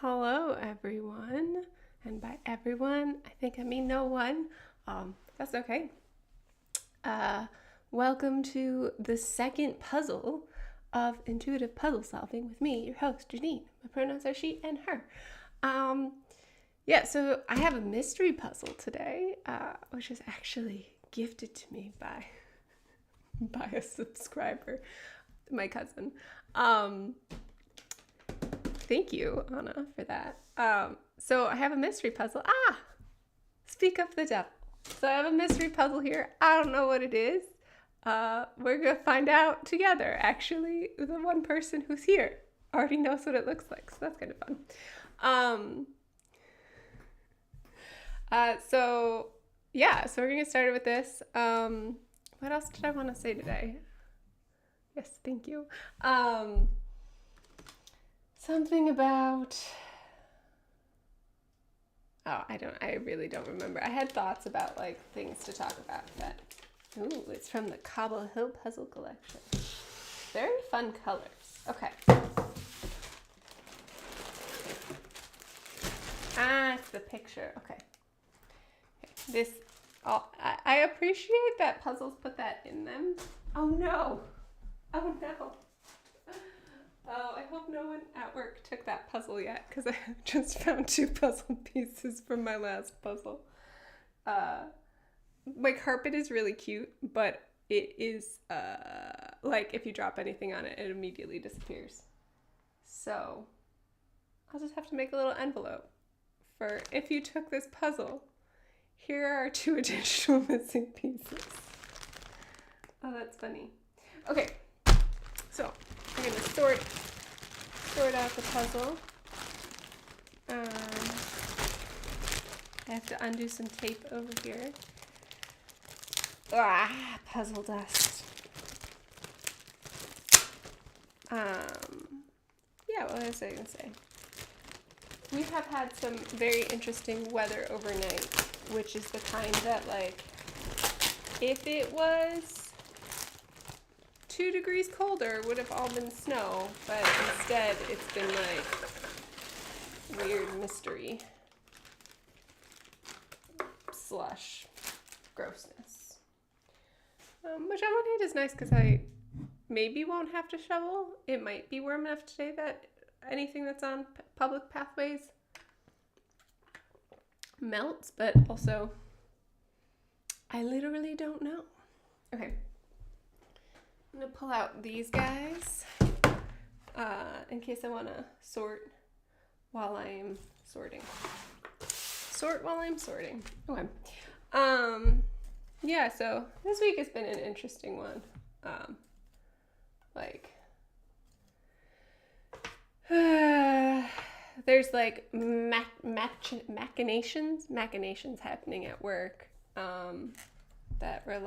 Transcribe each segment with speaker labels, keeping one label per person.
Speaker 1: Hello, everyone. And by everyone, I think I mean no one. That's okay. Welcome to the second puzzle of intuitive puzzle solving with me, your host, Janine. My pronouns are she and her. So I have a mystery puzzle today, which is actually gifted to me by a subscriber, my cousin. Thank you, Anna, for that. So I have a mystery puzzle. Speak of the devil. So I have a mystery puzzle here. I don't know what it is. We're going to find out together. Actually, the one person who's here already knows what it looks like, so that's kind of fun. So we're going to start with this. What else did I want to say today? Yes, thank you. Something about... I really don't remember. I had thoughts about, things to talk about, but... Ooh, it's from the Cobble Hill Puzzle Collection. Very fun colors. Okay. It's the picture. Okay. I appreciate that puzzles put that in them. Oh, no. Oh, I hope no one at work took that puzzle yet, because I just found 2 puzzle pieces from my last puzzle. My carpet is really cute, but it is, if you drop anything on it, it immediately disappears. So, I'll just have to make a little envelope for if you took this puzzle. Here are 2 additional missing pieces. Oh, that's funny. Okay, so I'm going to sort out the puzzle. I have to undo some tape over here. Puzzle dust. What was I going to say? We have had some very interesting weather overnight, which is the kind that, if it was 2 degrees colder, would have all been snow, but instead it's been, weird mystery. Slush. Grossness. Which on one hand is nice because I maybe won't have to shovel. It might be warm enough today that anything that's on public pathways melts, but also I literally don't know. Okay. I'm going to pull out these guys in case I want to sort while I'm sorting. Sort while I'm sorting. Okay. So this week has been an interesting one. There's machinations happening at work that we're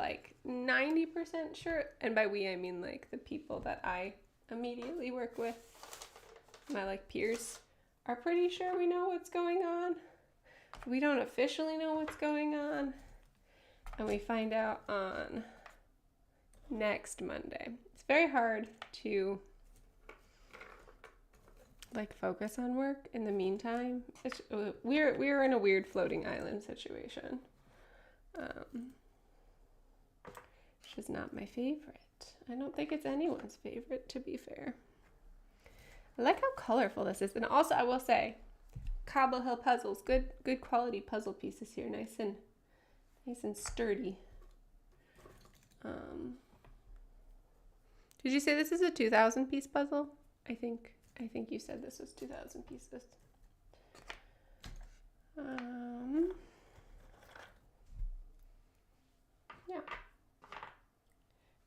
Speaker 1: 90% sure, and by we I mean the people that I immediately work with, my peers, are pretty sure we know what's going on. We don't officially know what's going on, and we find out on next Monday. It's very hard to focus on work in the meantime. We're in a weird floating island situation, which is not my favorite. I don't think it's anyone's favorite, to be fair. I like how colorful this is, and also I will say, Cobble Hill Puzzles, good quality puzzle pieces here, nice and sturdy. Did you say this is a 2,000 piece puzzle? I think you said this was 2,000 pieces.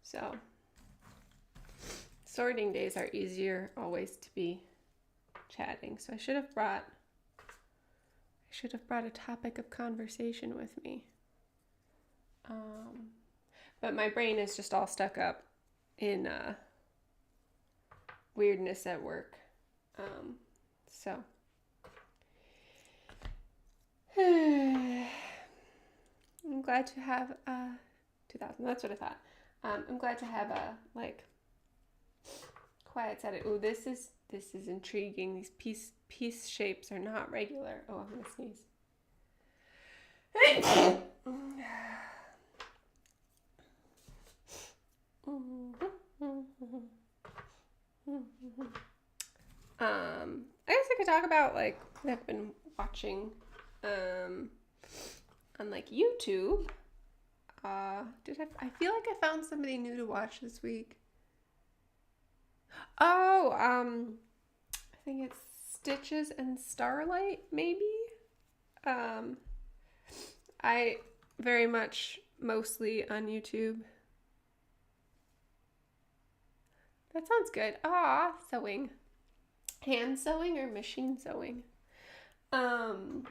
Speaker 1: So, sorting days are easier always to be chatting. So I should have brought a topic of conversation with me. But my brain is just all stuck up in weirdness at work. I'm glad to have 2,000. That's what I thought. I'm glad to have a quiet side. Oh, this is intriguing. These piece shapes are not regular. Oh, I'm gonna sneeze. I guess I could talk about like what I've been watching on like YouTube. I feel like I found somebody new to watch this week. Oh, I think it's Stitches and Starlight, maybe. I very much mostly on YouTube. That sounds good. Ah, sewing. Hand sewing or machine sewing? What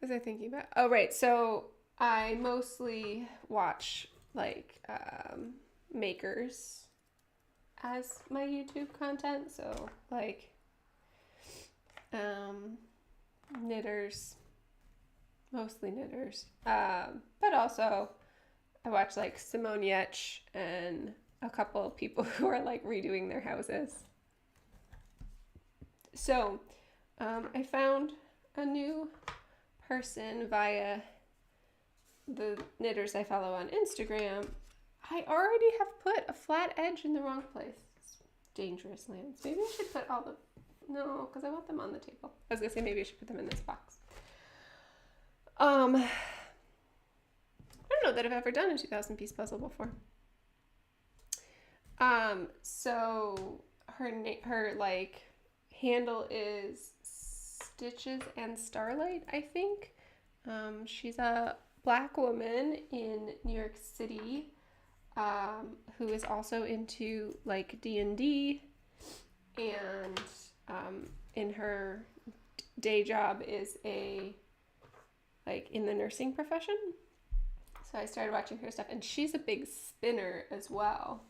Speaker 1: was I thinking about? Oh, right. So I mostly watch like makers as my YouTube content. So like knitters, mostly knitters. But also I watch like Simone Yetch and a couple of people who are like redoing their houses. So I found a new person via the knitters I follow on Instagram. I already have put a flat edge in the wrong place. It's dangerous lands. Maybe I should put all the... No, because I want them on the table. I was going to say maybe I should put them in this box. I don't know that I've ever done a 2,000 piece puzzle before. So her like handle is Stitches and Starlight, I think. She's a Black woman in New York City, who is also into like D&D, and in her day job is like in the nursing profession. So I started watching her stuff, and she's a big spinner as well,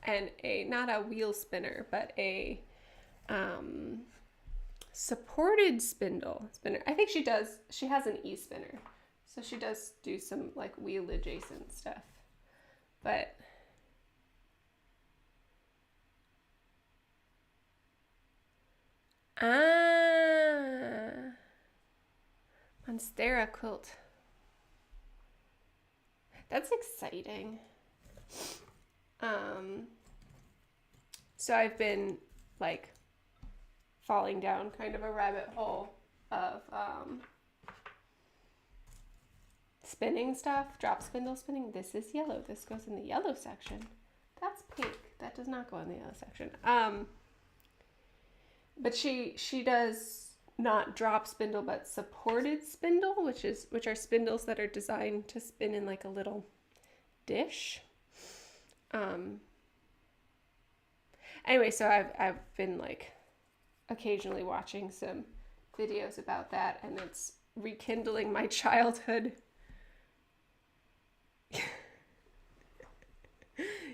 Speaker 1: and not a wheel spinner, but a supported spindle spinner. I think she has an e-spinner, so she does do some like wheel adjacent stuff. But Monstera quilt. That's exciting. So I've been like falling down kind of a rabbit hole of spinning stuff, drop spindle spinning. This is yellow. This goes in the yellow section. That's pink. That does not go in the yellow section. But she does not drop spindle, but supported spindle, which are spindles that are designed to spin in like a little dish. Anyway, so I've been like occasionally watching some videos about that, and it's rekindling my childhood.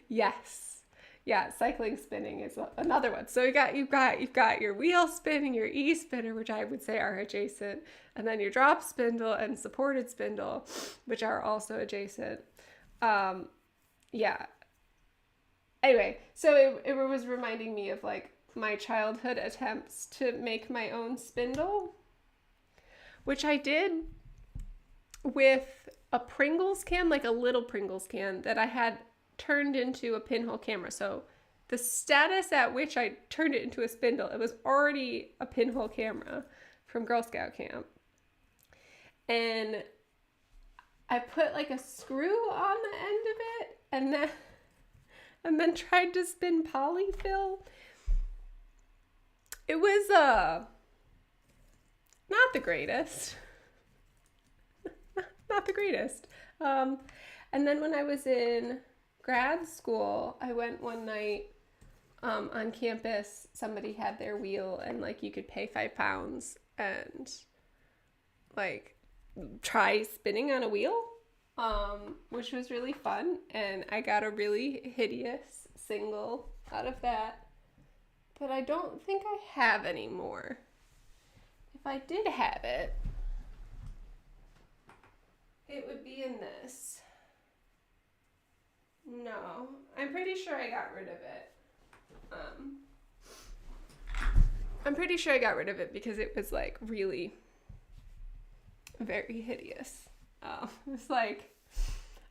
Speaker 1: Yes. Yeah, cycling spinning is another one. So you've got your wheel spinning, your e-spinner, which I would say are adjacent, and then your drop spindle and supported spindle, which are also adjacent. Yeah. Anyway, so it was reminding me of like my childhood attempts to make my own spindle, which I did with a Pringles can, like a little Pringles can that I had turned into a pinhole camera. So the status at which I turned it into a spindle, it was already a pinhole camera from Girl Scout camp. And I put like a screw on the end of it, and then tried to spin polyfill. It was not the greatest. Not the greatest. And then when I was in grad school, I went one night on campus. Somebody had their wheel, and like you could pay £5 and like try spinning on a wheel, which was really fun, and I got a really hideous single out of that that I don't think I have anymore. If I did have it, it would be in this. No, I'm pretty sure I got rid of it. I'm pretty sure I got rid of it because it was like really very hideous. It was like,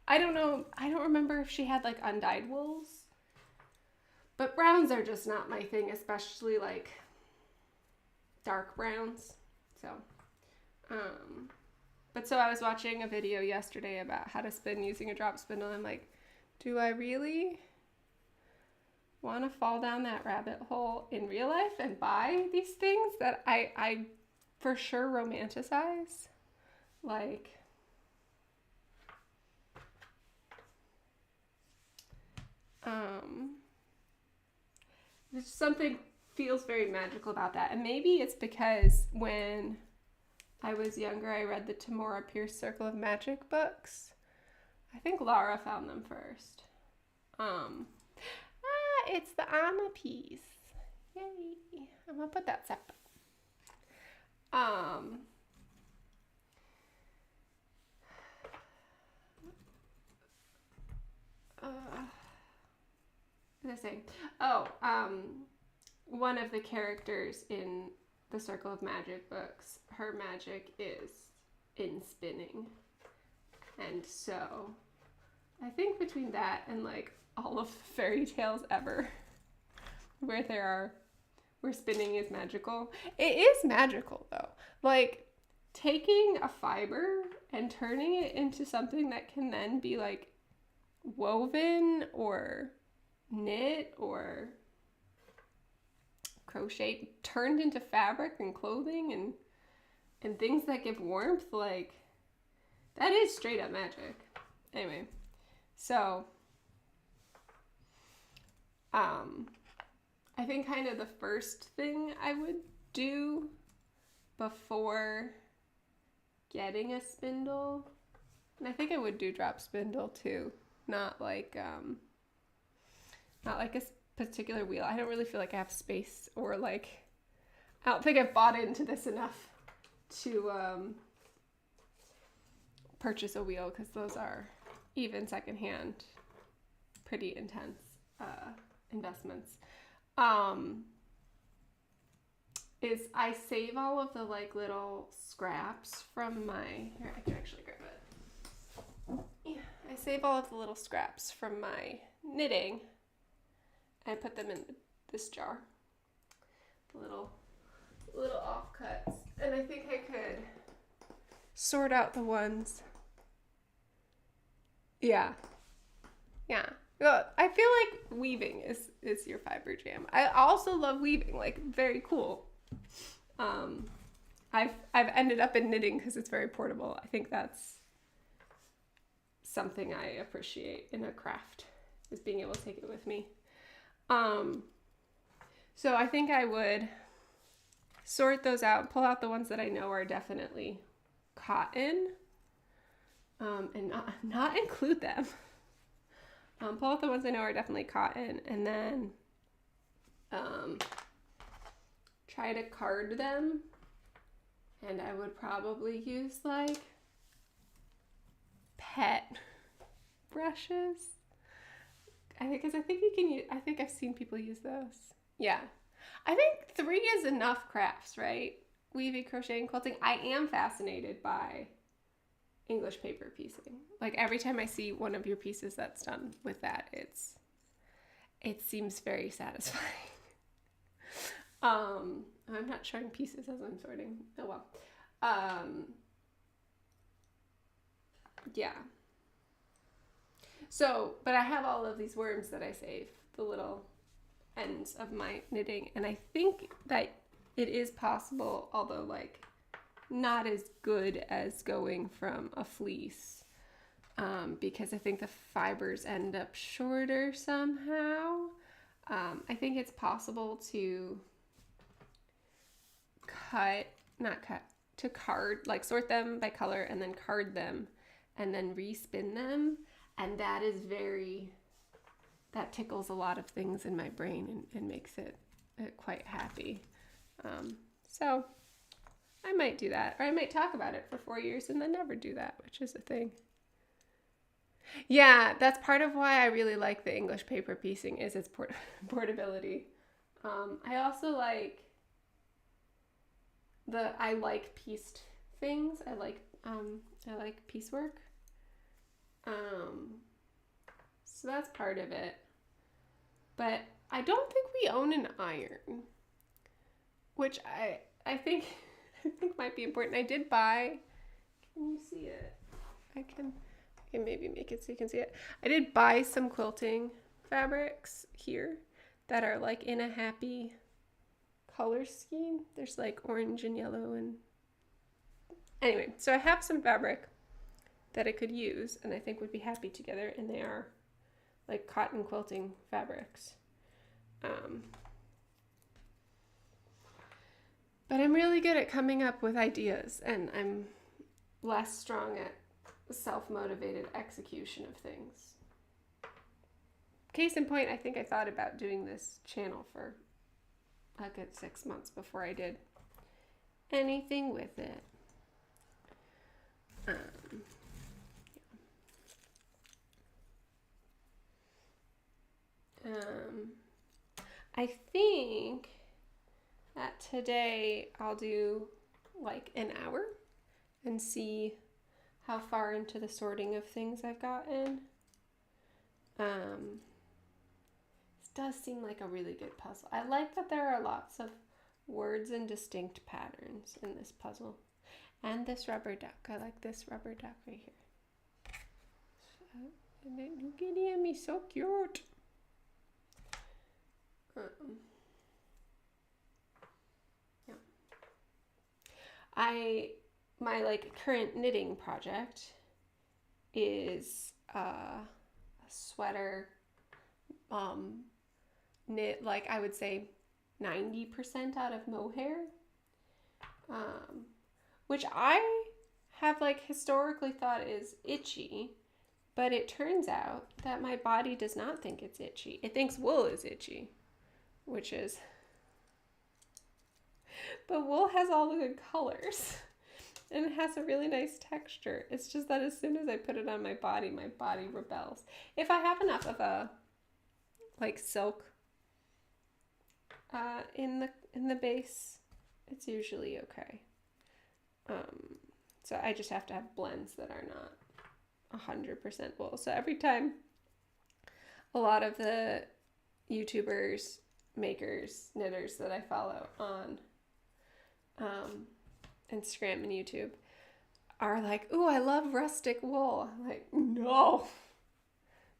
Speaker 1: I don't know, I don't remember if she had like undyed wools, but browns are just not my thing, especially like dark browns. So, but so I was watching a video yesterday about how to spin using a drop spindle. I'm like, do I really want to fall down that rabbit hole in real life and buy these things that I for sure romanticize? Like, there's something feels very magical about that. And maybe it's because when I was younger, I read the Tamora Pierce Circle of Magic books. I think Laura found them first. It's the Anna piece. Yay. I'm gonna put that separate. What was I saying? One of the characters in the Circle of Magic books, her magic is in spinning. And so I think between that and like all of fairy tales ever where spinning is magical. It is magical though. Like taking a fiber and turning it into something that can then be like woven or knit or crochet, turned into fabric and clothing and things that give warmth, like that is straight up magic. Anyway, so I think kind of the first thing I would do before getting a spindle, and I think I would do drop spindle too, not like a particular wheel. I don't really feel like I have space, or like I don't think I've bought into this enough to purchase a wheel, because those are, even secondhand, pretty intense investments. Is I save all of the like little scraps from my, here I can actually grab it. Yeah, I save all of the little scraps from my knitting and put them in this jar. The little offcuts. And I think I could sort out the ones. Yeah. Well, I feel like weaving is your fiber jam. I also love weaving, like very cool. I've ended up in knitting because it's very portable. I think that's something I appreciate in a craft, is being able to take it with me. So I think I would sort those out, pull out the ones that I know are definitely cotton, and not include them. Pull out the ones I know are definitely cotton, and then try to card them. And I would probably use like pet brushes. Because I think you can use, I think I've seen people use those. Yeah. I think 3 is enough crafts, right? Weaving, crocheting, quilting. I am fascinated by English paper piecing. Like every time I see one of your pieces that's done with that, it seems very satisfying. I'm not showing pieces as I'm sorting. Oh well. Yeah. So, but I have all of these worms that I save, the little ends of my knitting, and I think that it is possible, although like not as good as going from a fleece, because I think the fibers end up shorter somehow. I think it's possible to card, like sort them by color and then card them and then respin them. And that tickles a lot of things in my brain and makes it quite happy. So I might do that, or I might talk about it for 4 years and then never do that, which is a thing. Yeah, that's part of why I really like the English paper piecing is its portability. I also like I like pieced things. I like piecework. Um, so that's part of it. But I don't think we own an iron, which I think I think might be important. I did buy. Can you see it? I can maybe make it so you can see it. I did buy some quilting fabrics here that are like in a happy color scheme. There's like orange and yellow and anyway, so I have some fabric that I could use and I think would be happy together, and they are like cotton quilting fabrics. But I'm really good at coming up with ideas, and I'm less strong at self-motivated execution of things. Case in point, I think I thought about doing this channel for a good 6 months before I did anything with it. I think that today I'll do like an hour and see how far into the sorting of things I've gotten. This does seem like a really good puzzle. I like that there are lots of words and distinct patterns in this puzzle. And this rubber duck. I like this rubber duck right here. And then look at him, he's so cute. Yeah. My like current knitting project is a sweater knit, like I would say 90% out of mohair, which I have like historically thought is itchy, but it turns out that my body does not think it's itchy. It thinks wool is itchy, which is, but wool has all the good colors and it has a really nice texture. It's just that as soon as I put it on my body rebels. If I have enough of a like silk in the base, it's usually okay. So I just have to have blends that are not 100% wool. So every time a lot of the YouTubers, makers, knitters that I follow on Instagram and YouTube are like, "Ooh, I love rustic wool." I'm like, no,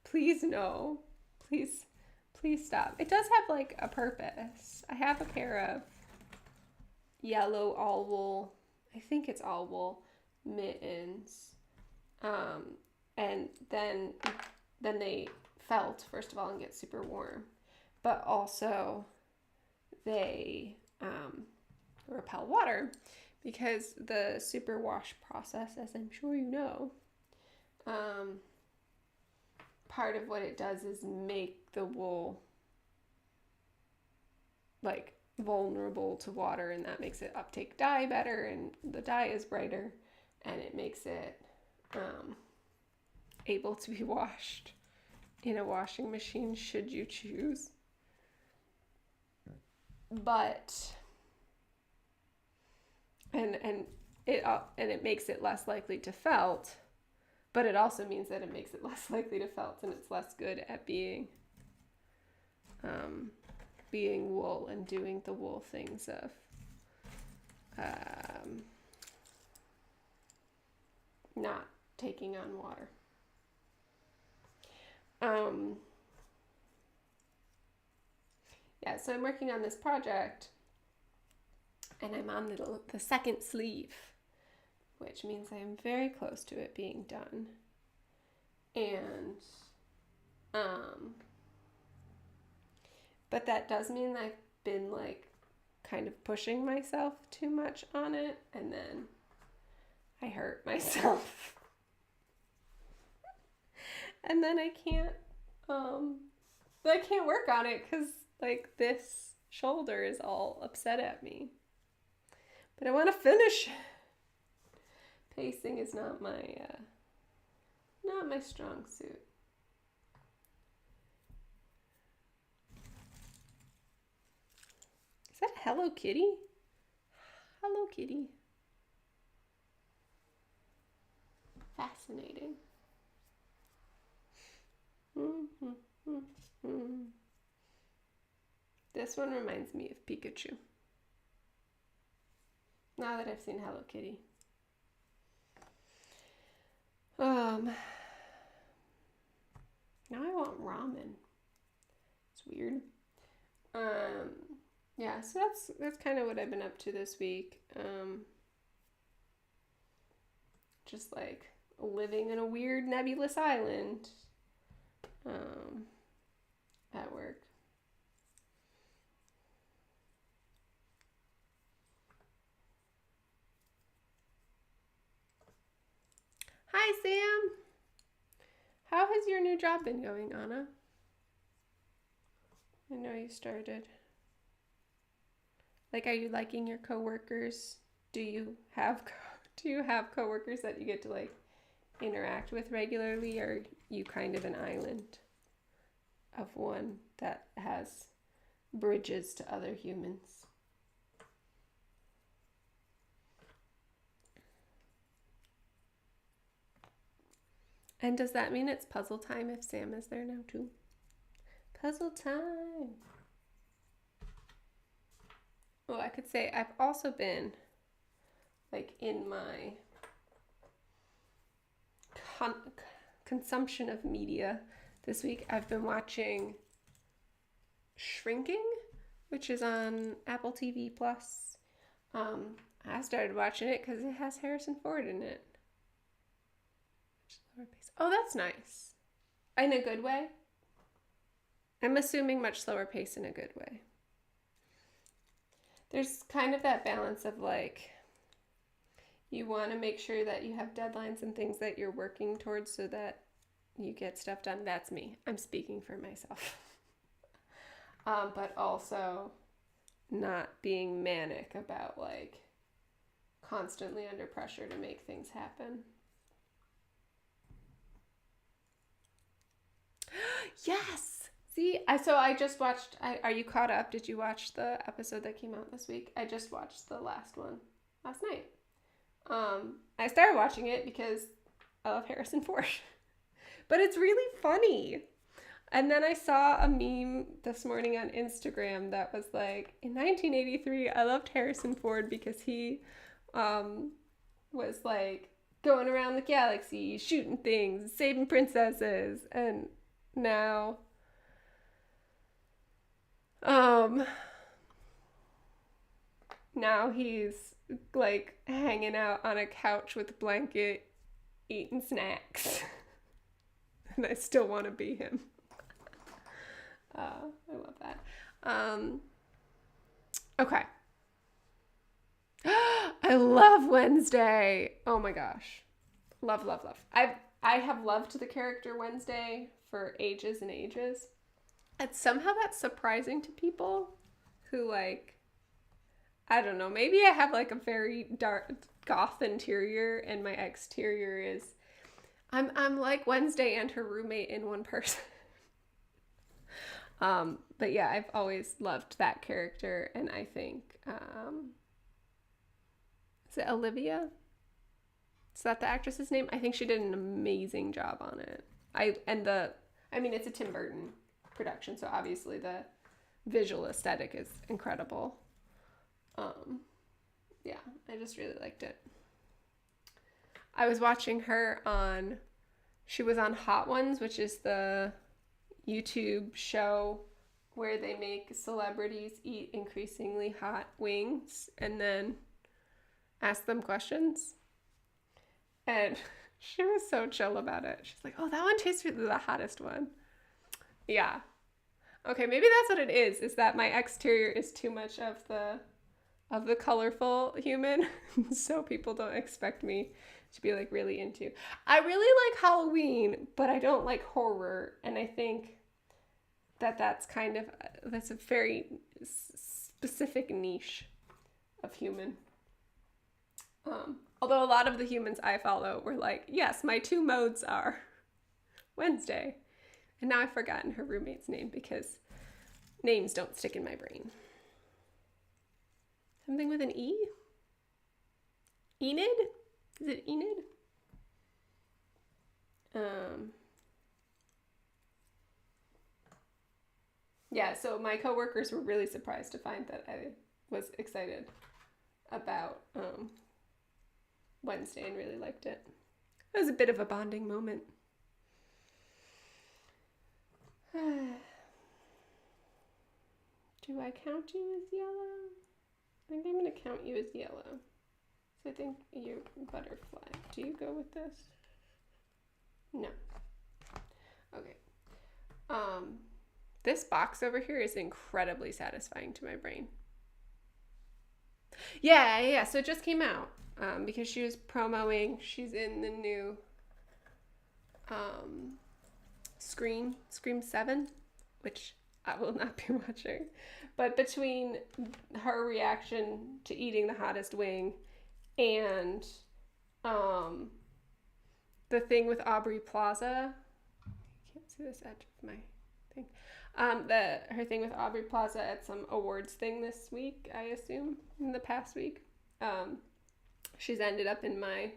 Speaker 1: please no, please stop. It does have like a purpose. I have a pair of yellow all wool, I think it's all wool mittens, and then they felt first of all and get super warm, but also they repel water because the superwash process, as I'm sure you know, part of what it does is make the wool like vulnerable to water, and that makes it uptake dye better, and the dye is brighter, and it makes it able to be washed in a washing machine should you choose. But and it makes it less likely to felt, but it also means that it makes it less likely to felt, and it's less good at being wool and doing the wool things of not taking on water. Yeah, so I'm working on this project, and I'm on the second sleeve, which means I am very close to it being done. And but that does mean I've been like kind of pushing myself too much on it, and then I hurt myself. And then I can't work on it because like this shoulder is all upset at me. But I want to finish. Pacing is not my Not my strong suit. Is that Hello Kitty? Hello Kitty. Fascinating. This one reminds me of Pikachu. Now that I've seen Hello Kitty. Now I want ramen. It's weird. Yeah, so that's kind of what I've been up to this week. Just like living in a weird nebulous island at work. Hi, Sam. How has your new job been going, Anna? I know you started. Like, are you liking your coworkers? Do you have coworkers that you get to like interact with regularly, or are you kind of an island of one that has bridges to other humans? And does that mean it's puzzle time if Sam is there now too? Puzzle time. Well, I could say I've also been like in my consumption of media this week. I've been watching Shrinking, which is on Apple TV Plus. I started watching it because it has Harrison Ford in it. Oh, that's nice. In a good way? I'm assuming much slower pace in a good way. There's kind of that balance of like, you want to make sure that you have deadlines and things that you're working towards so that you get stuff done. That's me. I'm speaking for myself. But also not being manic about like constantly under pressure to make things happen. Yes! See, so I just watched, are you caught up? Did you watch the episode that came out this week? I just watched the last one last night. I started watching it because I love Harrison Ford. But it's really funny. And then I saw a meme this morning on Instagram that was like, in 1983, I loved Harrison Ford because he was like going around the galaxy, shooting things, saving princesses, and now now he's like hanging out on a couch with a blanket eating snacks. And I still want to be him. I love that. Okay. I love Wednesday. Oh my gosh. Love, love, love. I have loved the character Wednesday for ages and ages. And somehow that's surprising to people who like, I don't know, maybe I have like a very dark goth interior and my exterior is, I'm like Wednesday and her roommate in one person. But yeah, I've always loved that character, and I think, is it Olivia? Is that the actress's name? I think she did an amazing job on it. It's a Tim Burton production, so obviously the visual aesthetic is incredible. Yeah, I just really liked it. I was watching her she was on Hot Ones, which is the YouTube show where they make celebrities eat increasingly hot wings and then ask them questions. And she was so chill about it. She's like, oh, that one tastes really the hottest one. Yeah. Okay, maybe that's what it is that my exterior is too much of the colorful human. So people don't expect me to be like really into. I really like Halloween, but I don't like horror. And I think that's a very specific niche of human. Although a lot of the humans I follow were like, yes, my two modes are Wednesday. And now I've forgotten her roommate's name because names don't stick in my brain. Something with an E? Enid? Is it Enid? Yeah, so my coworkers were really surprised to find that I was excited about Wednesday and really liked it. It was a bit of a bonding moment. Do I count you as yellow? I think I'm going to count you as yellow. So I think you're butterfly. Do you go with this? No. Okay. This box over here is incredibly satisfying to my brain. Yeah. So it just came out because she was promoting. She's in the new Scream 7, which I will not be watching. But between her reaction to eating the hottest wing and the thing with Aubrey Plaza, I can't see this edge of my thing. Her thing with Aubrey Plaza at some awards thing this week, I assume, in the past week. She's ended up in my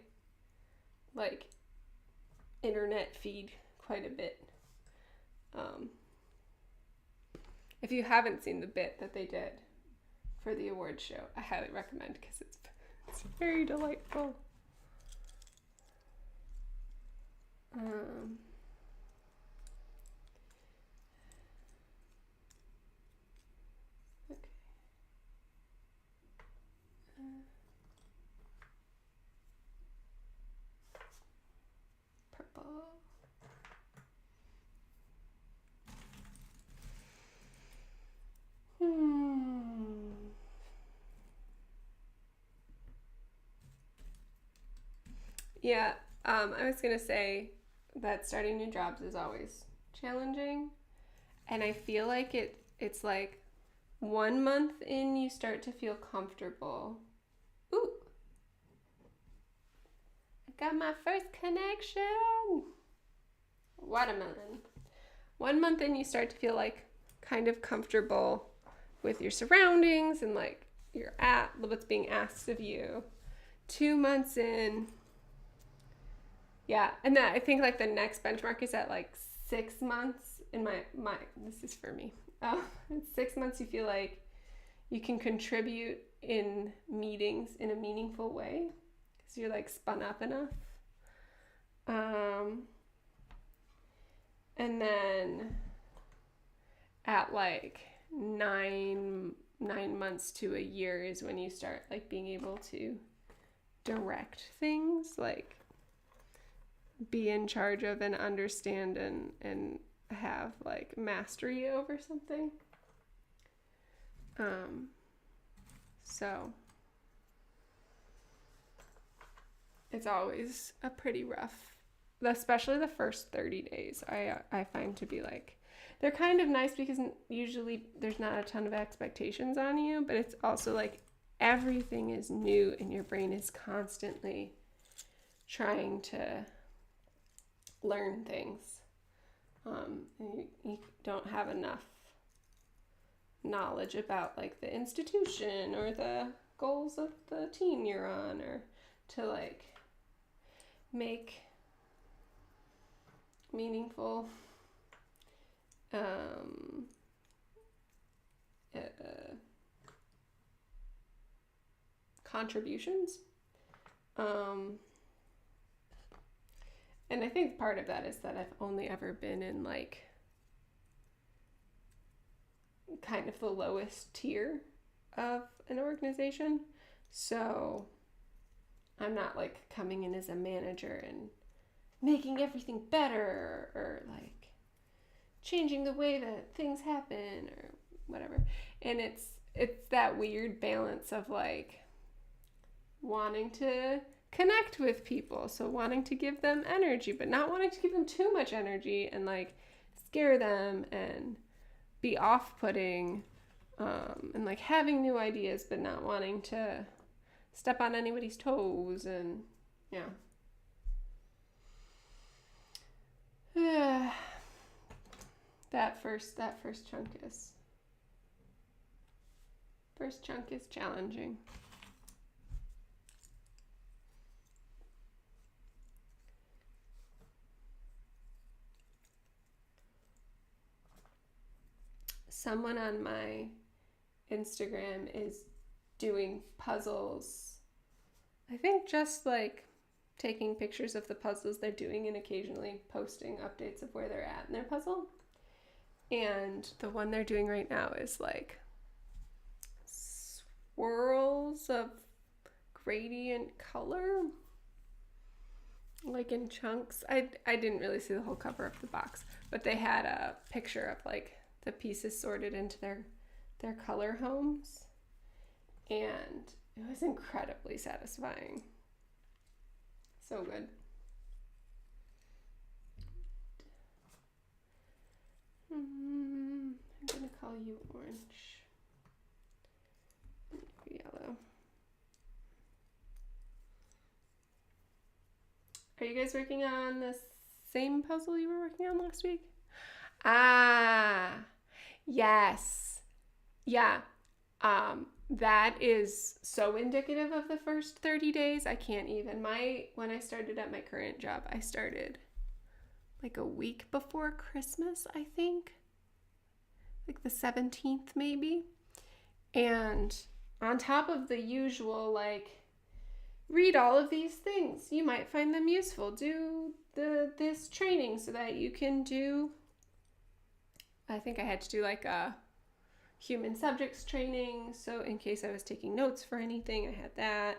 Speaker 1: internet feed quite a bit. If you haven't seen the bit that they did for the awards show, I highly recommend because it's very delightful. Okay. Purple. Yeah, I was gonna say that starting new jobs is always challenging, and I feel like it's like 1 month in you start to feel comfortable. Ooh, I got my first connection. Watermelon. 1 month in you start to feel like kind of comfortable with your surroundings and like you're at what's being asked of you. 2 months in. Yeah, and that I think like the next benchmark is at like 6 months in my this is for me. In 6 months you feel like you can contribute in meetings in a meaningful way because you're like spun up enough. And then at like 9 months to a year is when you start like being able to direct things, like be in charge of and understand and have like mastery over something. So it's always a pretty rough, especially the first 30 days I find to be like, they're kind of nice because usually there's not a ton of expectations on you, but it's also like everything is new and your brain is constantly trying to learn things. And you don't have enough knowledge about like the institution or the goals of the team you're on, or to like make meaningful contributions. And I think part of that is that I've only ever been in like kind of the lowest tier of an organization. So I'm not like coming in as a manager and making everything better or like changing the way that things happen or whatever. And it's that weird balance of like wanting to connect with people, so wanting to give them energy but not wanting to give them too much energy and like scare them and be off-putting, and like having new ideas but not wanting to step on anybody's toes. And yeah, That first chunk is challenging. Someone on my Instagram is doing puzzles. I think just like taking pictures of the puzzles they're doing and occasionally posting updates of where they're at in their puzzle. And the one they're doing right now is like swirls of gradient color, like in chunks. I didn't really see the whole cover of the box, but they had a picture of like the pieces sorted into their color homes, and it was incredibly satisfying. So good. I'm gonna call you orange. Yellow. Are you guys working on the same puzzle you were working on last week? Ah, yes. Yeah. That is so indicative of the first 30 days. I can't even. When I started at my current job, I started like a week before Christmas, I think. Like the 17th maybe. And on top of the usual, like, read all of these things. You might find them useful. Do this training so that you can do, I think I had to do like a human subjects training. So in case I was taking notes for anything, I had that.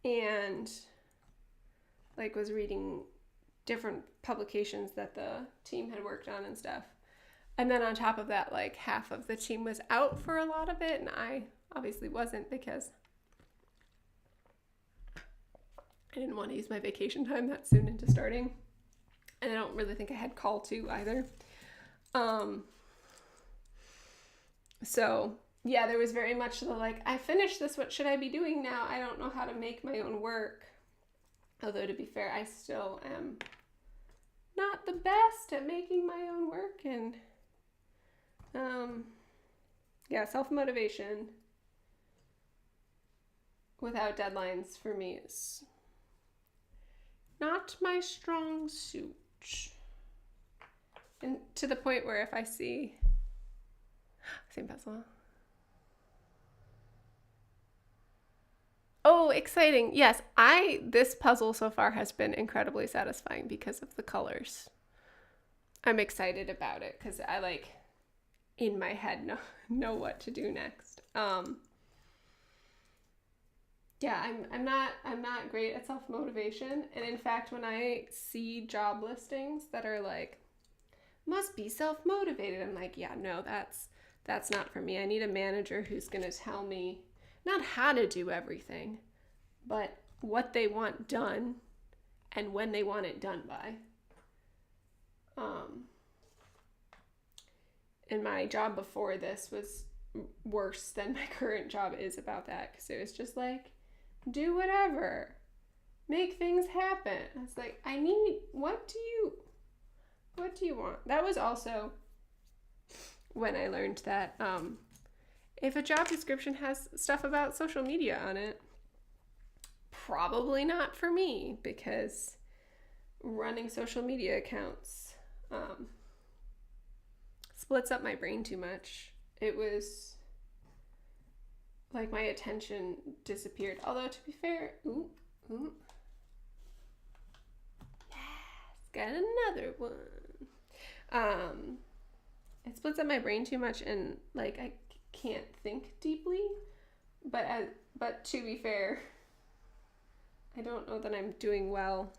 Speaker 1: And like was reading different publications that the team had worked on and stuff. And then on top of that, like half of the team was out for a lot of it, and I obviously wasn't because I didn't want to use my vacation time that soon into starting. And I don't really think I had call to either. So yeah, there was very much the like, I finished this, what should I be doing now? I don't know how to make my own work. Although to be fair, I still am not the best at making my own work, and yeah, self-motivation without deadlines for me is not my strong suit. And to the point where if I see same puzzle. Oh, exciting. Yes, this puzzle so far has been incredibly satisfying because of the colors. I'm excited about it because I like in my head know what to do next. Yeah, I'm not great at self-motivation, and in fact when I see job listings that are like must be self-motivated, I'm like, yeah, no, that's not for me. I need a manager who's going to tell me not how to do everything, but what they want done and when they want it done by. And my job before this was worse than my current job is about that, because it was just like, do whatever, make things happen. It's like, what do you want? That was also when I learned that if a job description has stuff about social media on it, probably not for me, because running social media accounts splits up my brain too much. It was like my attention disappeared. Although to be fair, yes, got another one. It splits up my brain too much, and like I can't think deeply. But to be fair, I don't know that I'm doing well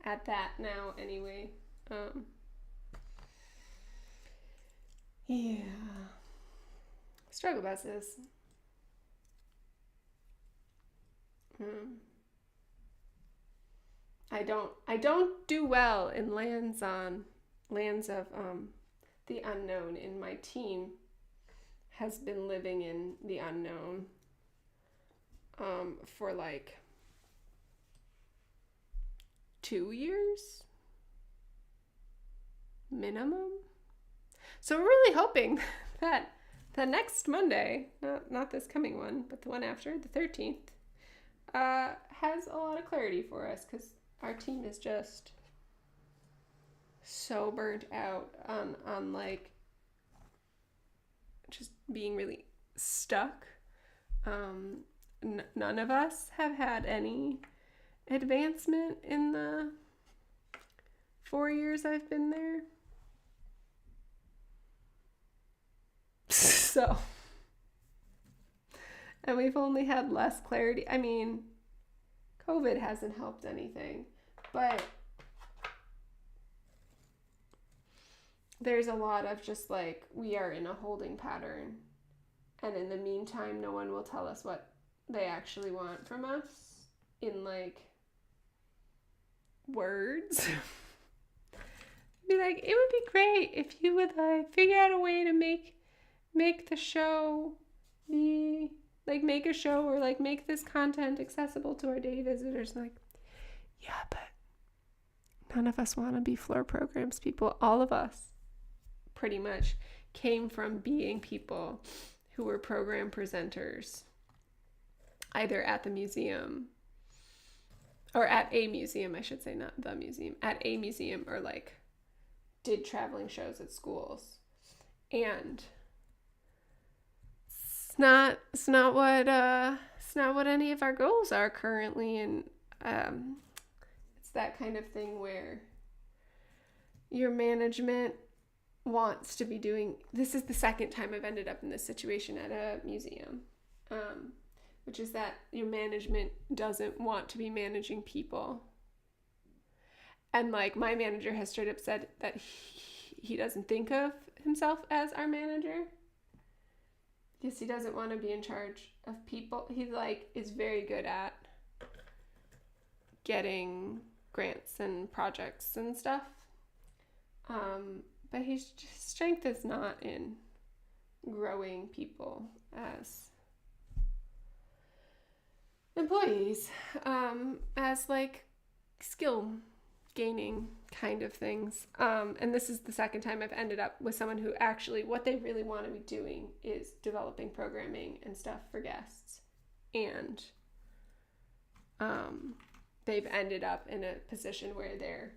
Speaker 1: at that now anyway. Yeah. Struggle buses. I don't do well in lands of the unknown, and my team has been living in the unknown for like 2 years minimum. So we're really hoping that the next Monday, not this coming one, but the one after, the 13th, has a lot of clarity for us, because our team is just so burnt out on like just being really stuck. None of us have had any advancement in the 4 years I've been there. So, and we've only had less clarity. I mean, COVID hasn't helped anything, but there's a lot of just like, we are in a holding pattern, and in the meantime, no one will tell us what they actually want from us in like words. Be like, it would be great if you would like figure out a way to make the show be like, make a show or like make this content accessible to our day visitors. Like, yeah, but none of us want to be floor programs people. All of us pretty much came from being people who were program presenters, either at the museum or at a museum, I should say, not the museum, at a museum, or like did traveling shows at schools. And it's not what any of our goals are currently. And it's that kind of thing where your management wants to be doing, this is the second time I've ended up in this situation at a museum, which is that your management doesn't want to be managing people. And like, my manager has straight up said that he doesn't think of himself as our manager, because he doesn't want to be in charge of people. He like is very good at getting grants and projects and stuff. But his strength is not in growing people as employees, as like skill gaining kind of things. And this is the second time I've ended up with someone who actually, what they really want to be doing is developing programming and stuff for guests. And they've ended up in a position where they're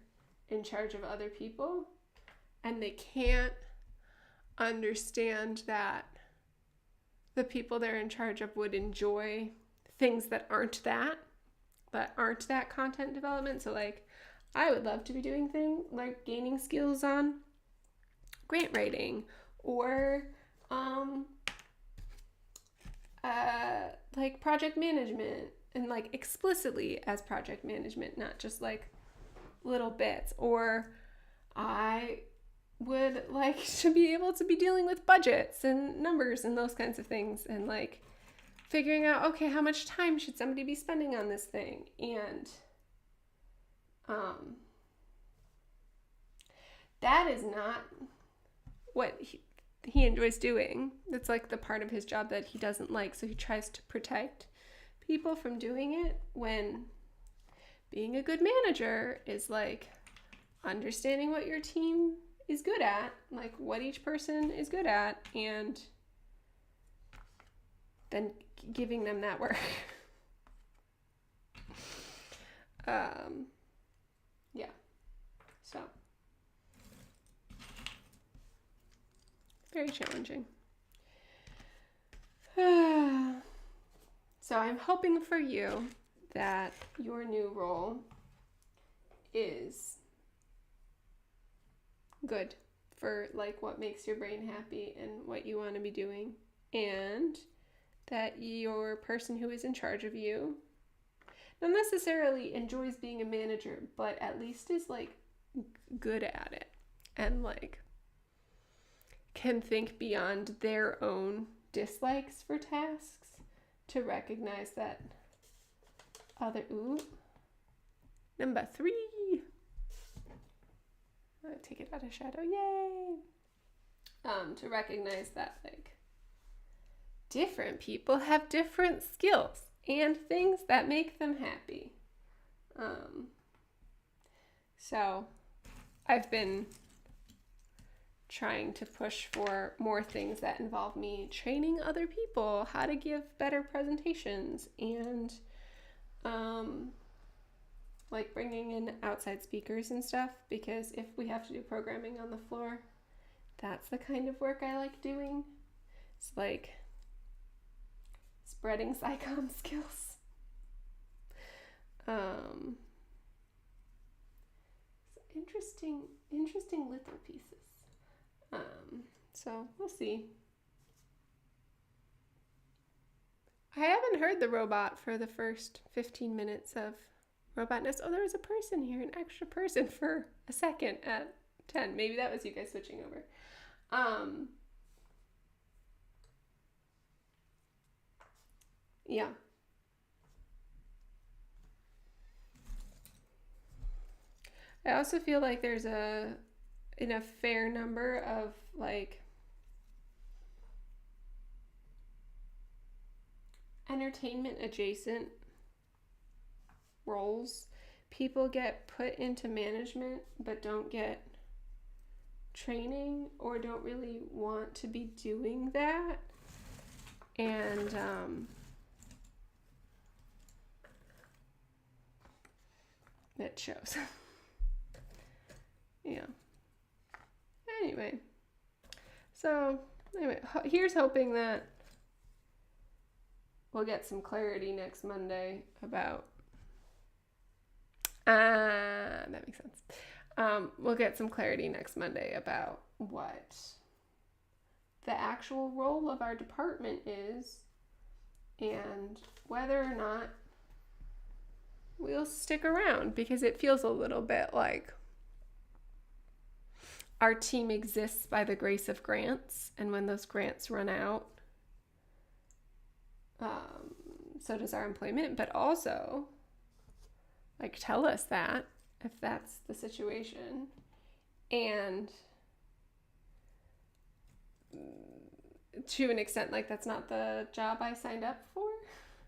Speaker 1: in charge of other people, and they can't understand that the people they're in charge of would enjoy things that aren't that content development. So like, I would love to be doing things like gaining skills on grant writing, or like project management, and like explicitly as project management, not just like little bits. Or I would like to be able to be dealing with budgets and numbers and those kinds of things, and like figuring out, okay, how much time should somebody be spending on this thing? And that is not what he enjoys doing. It's like the part of his job that he doesn't like, so he tries to protect people from doing it, when being a good manager is like understanding what your team is good at, like what each person is good at, and then giving them that work. Yeah. So very challenging. So I'm hoping for you that your new role is good for like what makes your brain happy and what you want to be doing, and that your person who is in charge of you not necessarily enjoys being a manager, but at least is like good at it, and like can think beyond their own dislikes for tasks to recognize that number 3. I'll take it out of shadow, yay! To recognize that like different people have different skills and things that make them happy. So I've been trying to push for more things that involve me training other people how to give better presentations and like bringing in outside speakers and stuff, because if we have to do programming on the floor, that's the kind of work I like doing. It's like spreading SciComm skills. Interesting little pieces. So we'll see. I haven't heard the robot for the first 15 minutes of Robotness. Oh, there was a person here, an extra person for a second at 10. Maybe that was you guys switching over. Yeah. I also feel like there's a fair number of like entertainment adjacent roles. People get put into management but don't get training or don't really want to be doing that. And it shows. Yeah. Anyway, here's hoping that we'll get some clarity next Monday about that makes sense. We'll get some clarity next Monday about what the actual role of our department is and whether or not we'll stick around, because it feels a little bit like our team exists by the grace of grants, and when those grants run out, so does our employment. But also, like, tell us that if that's the situation, and to an extent, like, that's not the job I signed up for.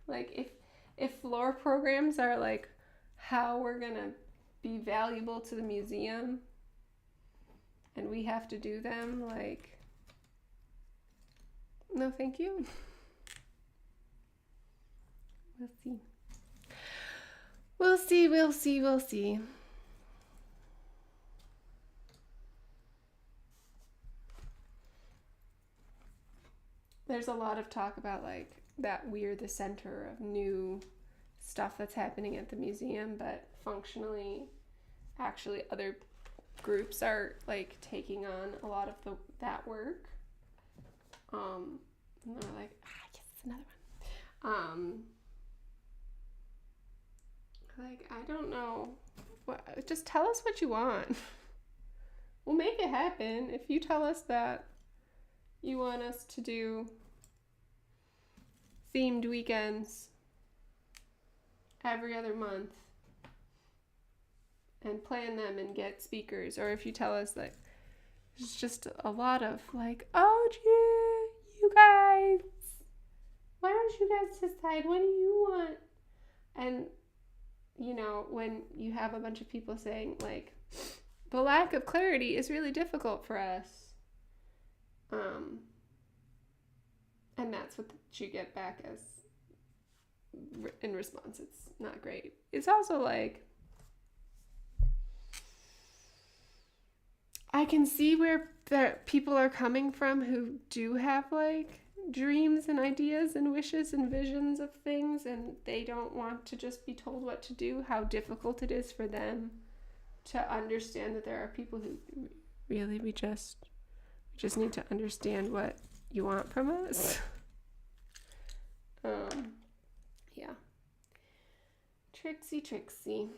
Speaker 1: Like, if floor programs are like how we're gonna be valuable to the museum and we have to do them, like, no thank you. We'll see. There's a lot of talk about like that we're the center of new stuff that's happening at the museum, but functionally, actually other groups are like taking on a lot of that work. And they're like, yes, another one. Like, I don't know. Just tell us what you want. We'll make it happen. If you tell us that you want us to do themed weekends every other month and plan them and get speakers, or if you tell us that it's just a lot of like, oh, gee, you guys, why don't you guys decide, what do you want? And you know, when you have a bunch of people saying like, the lack of clarity is really difficult for us, and that's what you get back as in response. It's not great. It's also like, I can see where the people are coming from who do have like dreams and ideas and wishes and visions of things, and they don't want to just be told what to do, how difficult it is for them to understand that there are people who really, we just need to understand what you want from us. Yeah. Trixie.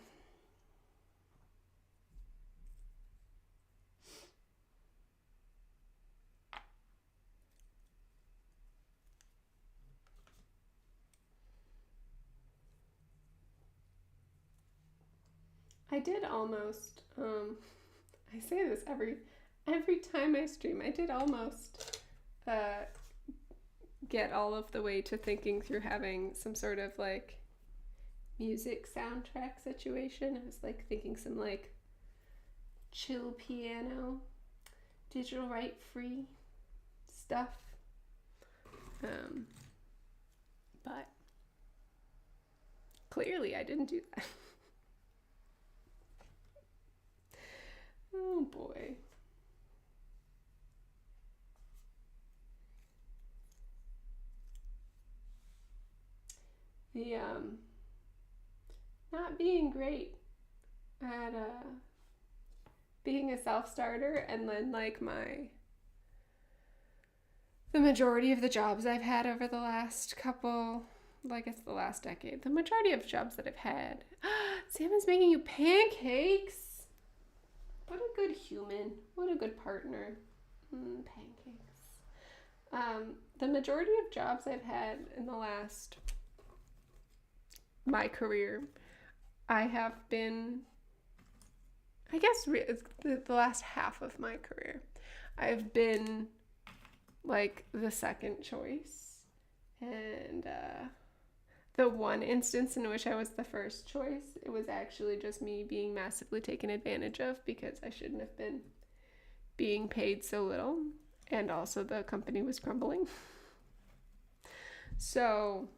Speaker 1: I did almost, I say this every time I stream, I did almost get all of the way to thinking through having some sort of like music soundtrack situation. I was like thinking some like chill piano, digital right free stuff. But clearly I didn't do that. Oh boy. The not being great at being a self-starter, and then like the majority of the jobs I've had over the last couple, like it's the last decade, the majority of jobs that I've had. Sam is making you pancakes. What a good human. What a good partner. Pancakes. The majority of jobs I've had in my career, I have been, I guess the last half of my career, I've been like the second choice. And the one instance in which I was the first choice, it was actually just me being massively taken advantage of because I shouldn't have been being paid so little. And also the company was crumbling. So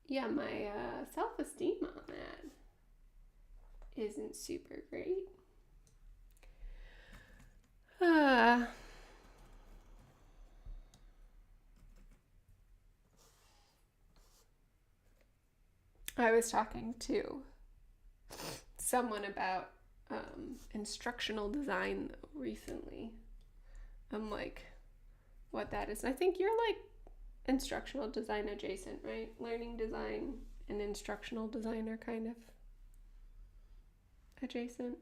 Speaker 1: yeah, my self-esteem on that isn't super great. I was talking to someone about instructional design recently. I'm like, what that is. I think you're like instructional design adjacent, right? Learning design and instructional design are kind of adjacent.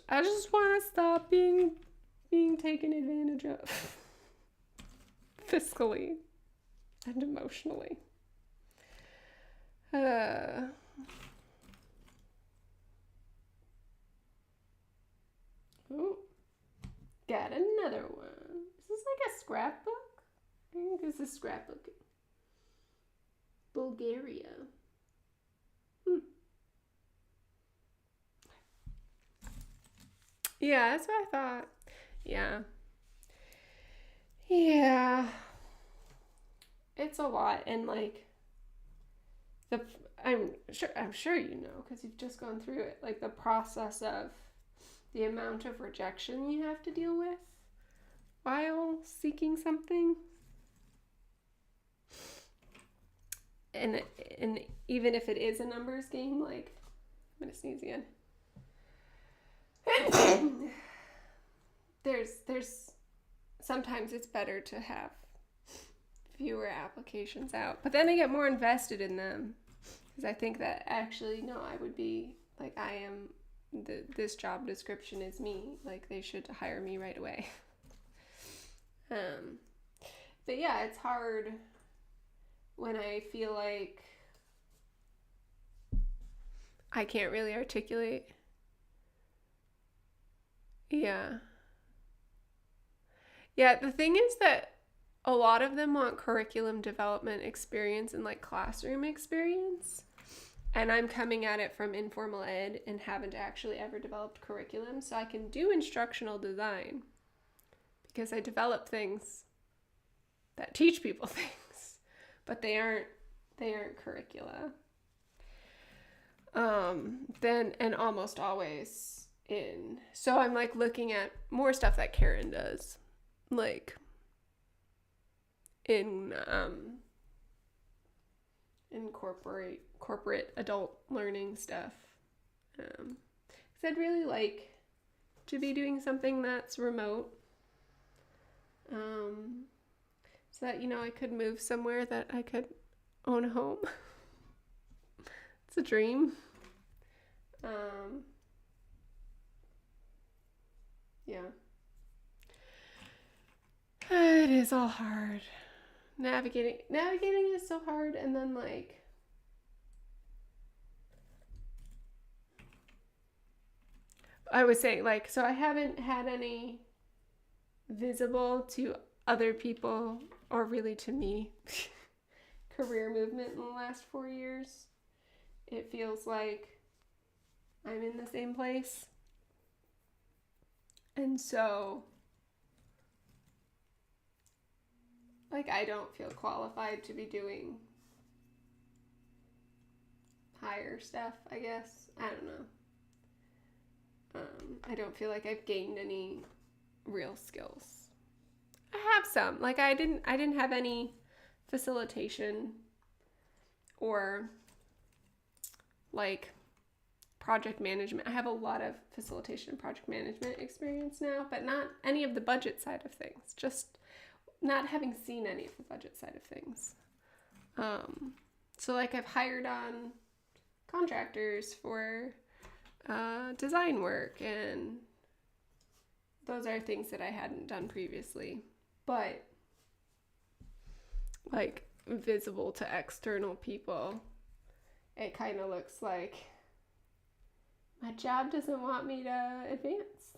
Speaker 1: I just want to stop being taken advantage of fiscally and emotionally. Oh, got another one. Is this like a scrapbook? I think this is scrapbook. Bulgaria. Yeah, that's what I thought. Yeah. It's a lot, and like I'm sure you know because you've just gone through it. Like the process of the amount of rejection you have to deal with while seeking something, and even if it is a numbers game, like I'm gonna sneeze again. There's sometimes it's better to have fewer applications out, but then I get more invested in them because I think that actually no, I would be like I am. This job description is me. Like they should hire me right away. But yeah, it's hard when I feel like I can't really articulate. Yeah, the thing is that a lot of them want curriculum development experience and like classroom experience. And I'm coming at it from informal ed and haven't actually ever developed curriculum. So I can do instructional design because I develop things that teach people things, but they aren't curricula. Then and almost always so I'm like looking at more stuff that Karen does, like in corporate adult learning stuff. Because I'd really like to be doing something that's remote. So that, I could move somewhere that I could own a home. It's a dream. Yeah. It is all hard. Navigating is so hard, and then like I was saying, like, so I haven't had any visible to other people or really to me career movement in the last 4 years. it feels like I'm in the same place. And so, like, I don't feel qualified to be doing higher stuff, I guess. I don't know. I don't feel like I've gained any real skills. I have some. Like, I didn't have any facilitation or like project management. I have a lot of facilitation and project management experience now, but not any of the budget side of things. Just not having seen any of the budget side of things. So like I've hired on contractors for design work, and those are things that I hadn't done previously, but like visible to external people, it kind of looks like my job doesn't want me to advance.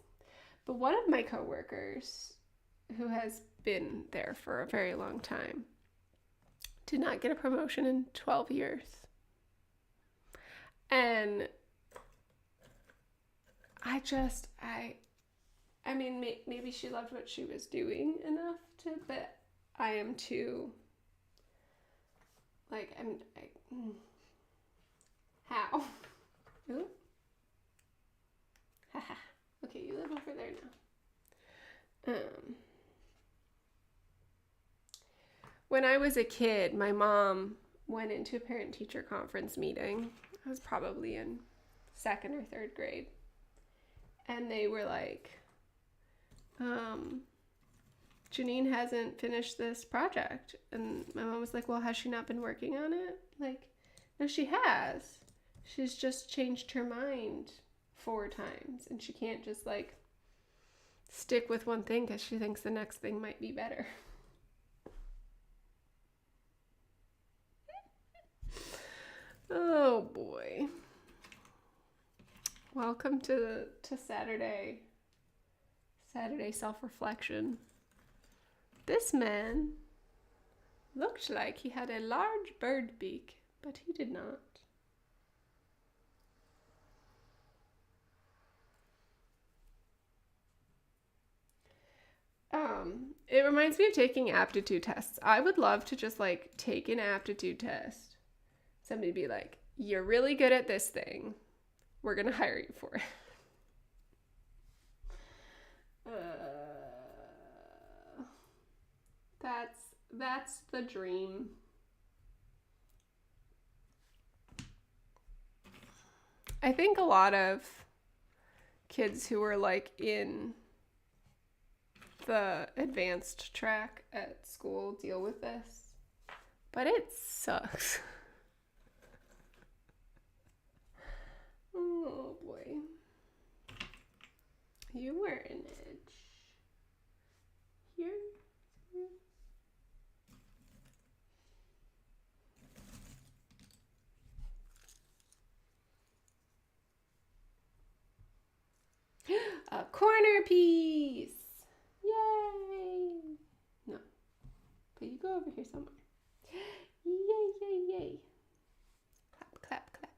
Speaker 1: But one of my coworkers, who has been there for a very long time, did not get a promotion in 12 years. And I mean, maybe she loved what she was doing enough to, but I am too, like, how? Ooh. Haha. Okay, you live over there now. When I was a kid, my mom went into a parent-teacher conference meeting. I was probably in 2nd or 3rd grade. And they were like, Janine hasn't finished this project. And my mom was like, well, has she not been working on it? Like, no, she has. She's just changed her mind 4 times. And she can't just, like, stick with one thing because she thinks the next thing might be better. Oh, boy. Welcome to Saturday self-reflection. This man looked like he had a large bird beak, but he did not. It reminds me of taking aptitude tests. I would love to just like take an aptitude test. Somebody be like, you're really good at this thing. We're going to hire you for it. That's the dream. I think a lot of kids who are like in the advanced track at school deal with this, but it sucks. Oh boy. You were an edge. Here. A corner piece. Yay. No. But you go over here somewhere. Yay, yay, yay. Clap, clap, clap, clap.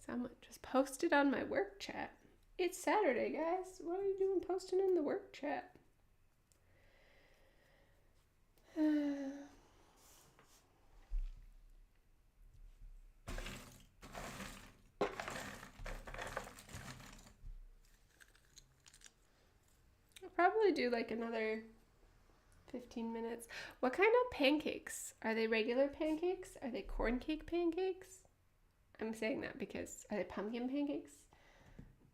Speaker 1: Someone just posted on my work chat. It's Saturday, guys. What are you doing posting in the work chat? I'll probably do like another 15 minutes. What kind of pancakes? Are they regular pancakes? Are they corn cake pancakes? I'm saying that because are they pumpkin pancakes?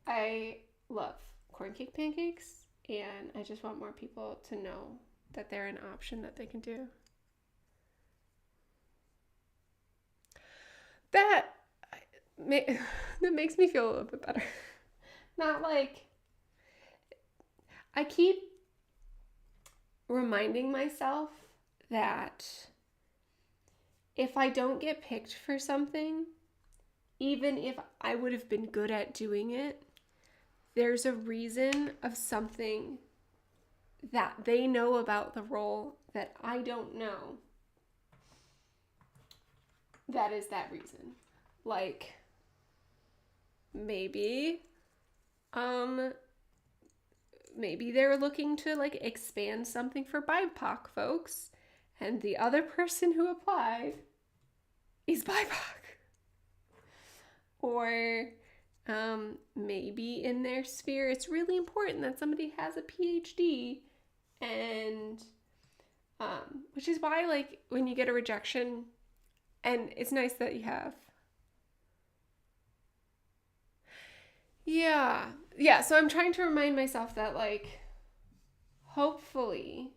Speaker 1: I love corn cake pancakes, and I just want more people to know that they're an option that they can do. That makes me feel a little bit better. Not like I keep reminding myself that if I don't get picked for something, even if I would have been good at doing it, there's a reason of something that they know about the role that I don't know. That is that reason. Like, maybe they're looking to like expand something for BIPOC folks, and the other person who applied is BIPOC. Or maybe in their sphere it's really important that somebody has a PhD, and which is why, like, when you get a rejection, and it's nice that you have. Yeah, so I'm trying to remind myself that, like, hopefully,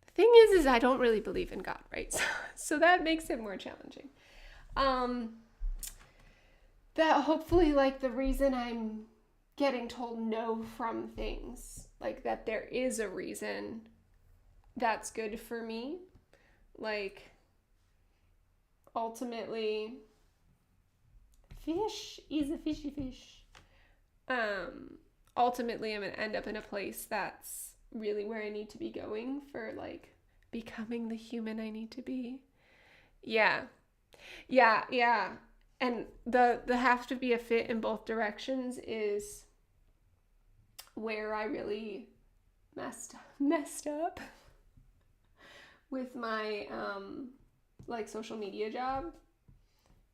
Speaker 1: the thing is I don't really believe in God, right? So that makes it more challenging. That hopefully, like, the reason I'm getting told no from things, like, that there is a reason that's good for me. Like, ultimately, fish is a fishy fish. Ultimately, I'm going to end up in a place that's really where I need to be going for, like, becoming the human I need to be. Yeah. And the have to be a fit in both directions is where I really messed up with my like social media job,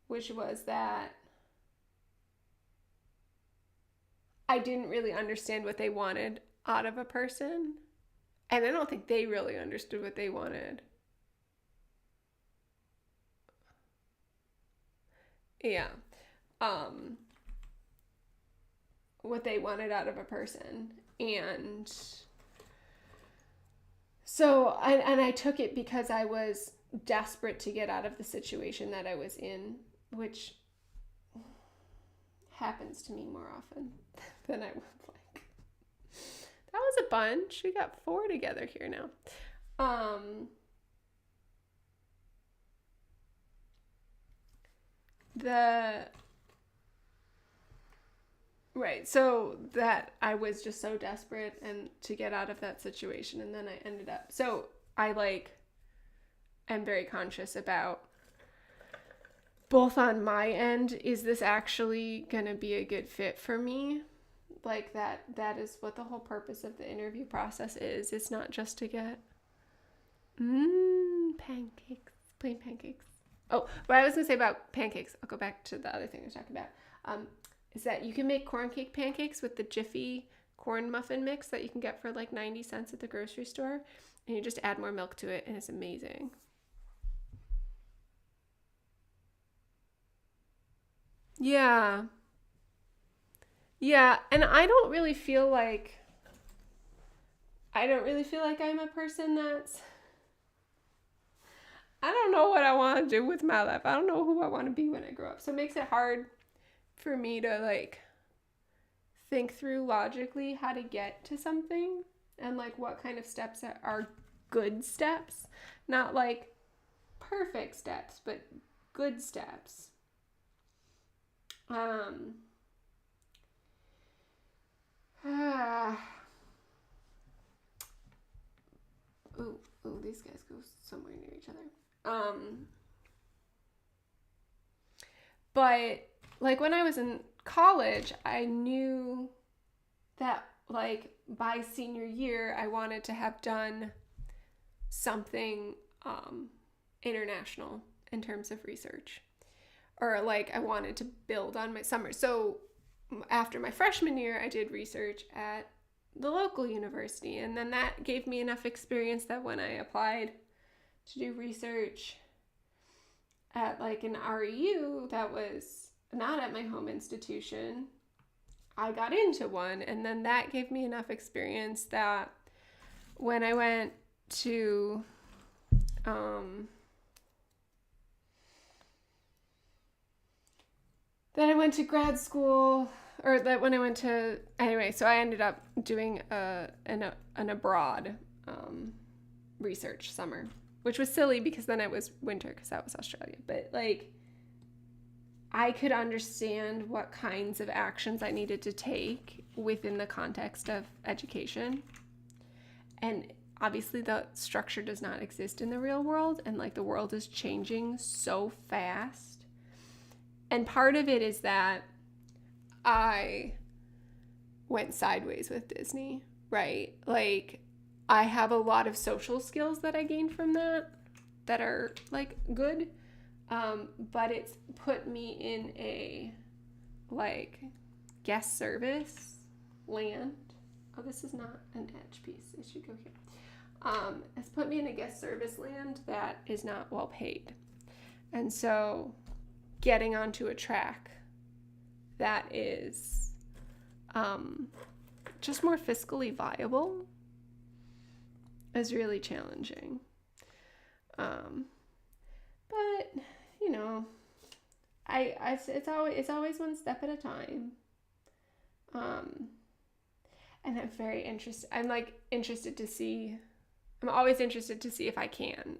Speaker 1: which was that I didn't really understand what they wanted out of a person, and I don't think they really understood what they wanted. Yeah. What they wanted out of a person. And so I took it because I was desperate to get out of the situation that I was in, which happens to me more often than I would like. That was a bunch. We got 4 together here now. Right, so that I was just so desperate and to get out of that situation, and then I ended up, so I, like, am very conscious about both on my end, is this actually gonna be a good fit for me? Like, that is what the whole purpose of the interview process is. It's not just to get pancakes, plain pancakes. Oh, what I was gonna say about pancakes, I'll go back to the other thing I was talking about, is that you can make corn cake pancakes with the Jiffy corn muffin mix that you can get for like 90 cents at the grocery store, and you just add more milk to it, and it's amazing. Yeah, and I don't really feel like I'm a person that's, I don't know what I want to do with my life. I don't know who I want to be when I grow up. So it makes it hard for me to, like, think through logically how to get to something, and, like, what kind of steps are good steps. Not, like, perfect steps, but good steps. These guys go somewhere near each other. But, like, when I was in college, I knew that, like, by senior year, I wanted to have done something international in terms of research. Or, like, I wanted to build on my summer. So after my freshman year, I did research at the local university, and then that gave me enough experience that when I applied to do research at, like, an REU that was not at my home institution, I got into one, and then that gave me enough experience that when I went to grad school, or that when I went to, anyway, so I ended up doing an abroad research summer, which was silly because then it was winter because that was Australia. But like, I could understand what kinds of actions I needed to take within the context of education. And obviously the structure does not exist in the real world, and like the world is changing so fast. And part of it is that I went sideways with Disney, right? Like, I have a lot of social skills that I gained from that are like good, but it's put me in a like guest service land. Oh, this is not an edge piece. It should go here. It's put me in a guest service land that is not well paid, and so getting onto a track that is just more fiscally viable is really challenging. But you know, it's always one step at a time. And I'm very interested. I'm always interested to see if I can't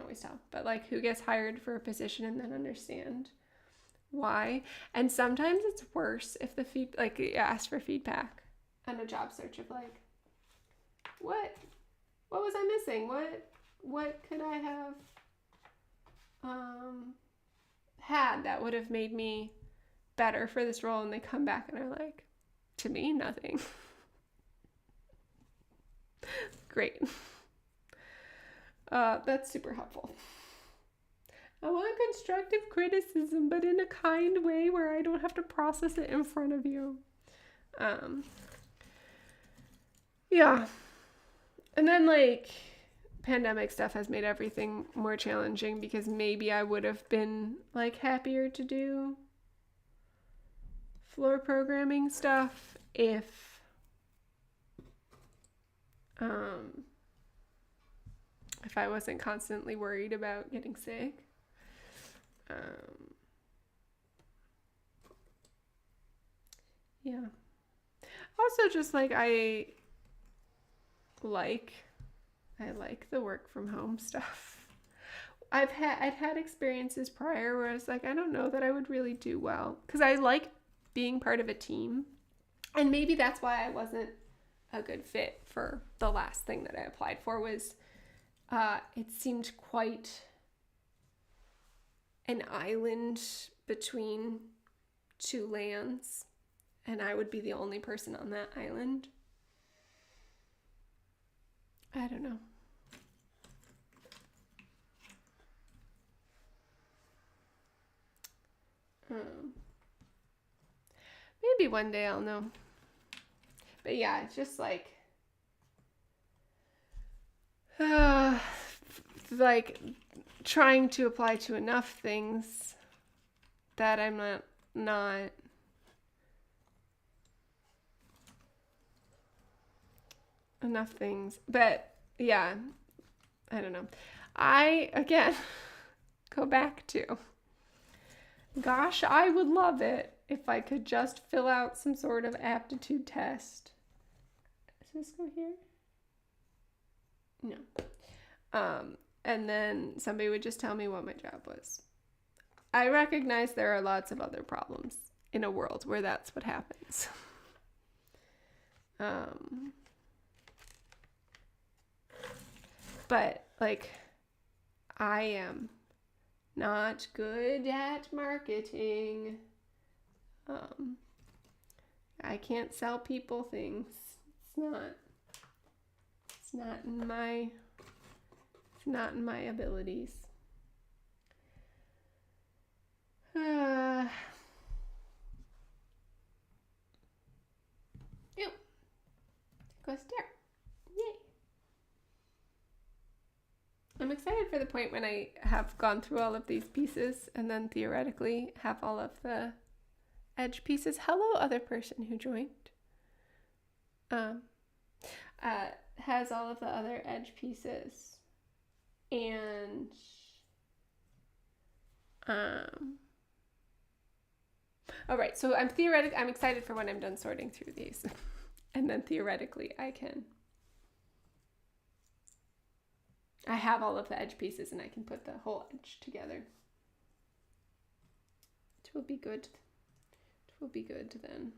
Speaker 1: always tell, but like who gets hired for a position and then understand why. And sometimes it's worse if you ask for feedback on a job search of like, what was I missing? What could I have had that would have made me better for this role? And they come back and are like, to me, nothing. Great. That's super helpful. I want constructive criticism, but in a kind way where I don't have to process it in front of you. Yeah. And then like pandemic stuff has made everything more challenging because maybe I would have been like happier to do floor programming stuff if I wasn't constantly worried about getting sick. Yeah. Also, just like I like the work from home stuff. I'd had experiences prior where I was like, I don't know that I would really do well because I like being part of a team, and maybe that's why I wasn't a good fit for the last thing that I applied for. Was it seemed quite an island between two lands, and I would be the only person on that island. I don't know. Maybe one day I'll know. But yeah, it's just like like trying to apply to enough things that I'm not enough things. But yeah, I don't know. I again go back to, gosh, I would love it if I could just fill out some sort of aptitude test. Does this go here? No. And then somebody would just tell me what my job was. I recognize there are lots of other problems in a world where that's what happens. But like, I am not good at marketing. I can't sell people things. It's not in my abilities. Yep. Go stare. Yay. I'm excited for the point when I have gone through all of these pieces and then theoretically have all of the edge pieces. Hello, other person who joined. Has all of the other edge pieces, and All right, so I'm excited for when I'm done sorting through these. And then theoretically I have all of the edge pieces and I can put the whole edge together. It will be good. It will be good then.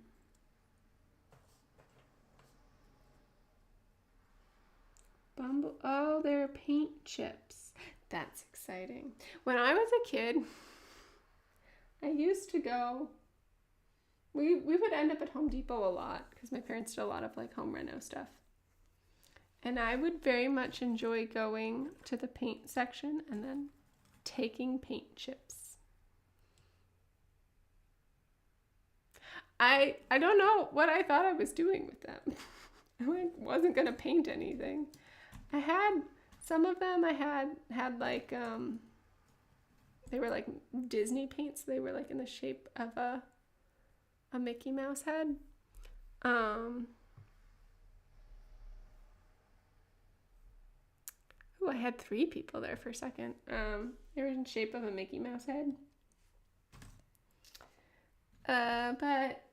Speaker 1: Bumble. Oh, they're paint chips. That's exciting. When I was a kid, I used to go. We would end up at Home Depot a lot because my parents did a lot of like home reno stuff. And I would very much enjoy going to the paint section and then taking paint chips. I don't know what I thought I was doing with them. I wasn't gonna paint anything. I had some of them. I had like they were like Disney paints. They were like in the shape of a Mickey Mouse head. Ooh, I had 3 people there for a second. They were in shape of a Mickey Mouse head. But